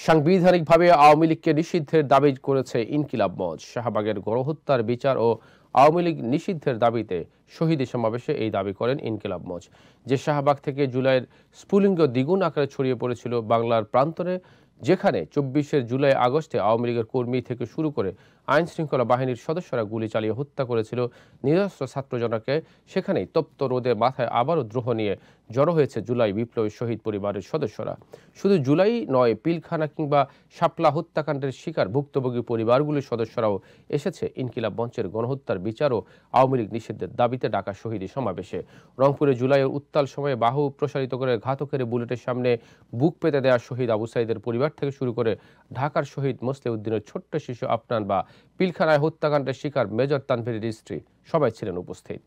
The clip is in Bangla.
সাংবিধানিকভাবে আওয়ামী লীগকে নিষিদ্ধের দাবি করেছে ইনকিলাব মঞ্চ। শাহবাগের গণহত্যার বিচার ও আওয়ামী লীগ নিষিদ্ধের দাবিতে শহীদ সমাবেশে এই দাবি করেন ইনকিলাব মঞ্চ। যে শাহবাগ থেকে জুলাইয়ের স্ফুলিঙ্গ দ্বিগুণ আকারে ছড়িয়ে পড়েছিল বাংলার প্রান্তরে, যেখানে 24 জুলাই আগস্টে আওয়ামী লীগের কর্মী থেকে শুরু করে আইন শৃঙ্খলা বাহিনীর সদস্যরা গুলি চালিয়ে হত্যা করেছিল নিরস্ত্র ছাত্রজনকে, সেখানেই তপ্ত রোদের মাথায় আবারও দ্রোহ নিয়ে জড়ো হয়েছে জুলাই বিপ্লবী শহীদ পরিবারের সদস্যরা। শুধু জুলাই নয়, পিলখানা কিংবা শাপলা হত্যাকাণ্ডের শিকার ভুক্তভোগী পরিবারগুলির সদস্যরাও এসেছে ইনকিলাব মঞ্চের গণহত্যার বিচার ও আওয়ামী লীগ নিষিদ্ধের দাবিতে ডাকা শহীদী সমাবেশে। রংপুরে জুলাইয়ের উত্তাল সময়ে বাহু প্রসারিত করে ঘাতকের বুলেটের সামনে বুক পেতে দেওয়া শহীদ আবু সাইদের পরিবার থেকে শুরু করে ঢাকার শহীদ মোসলেউদ্দিনের ছোট্ট শিশু আফনান বা পিলখানায় হত্যাকাণ্ডের শিকার মেজর তানভীরের স্ত্রী সবাই ছিলেন উপস্থিত।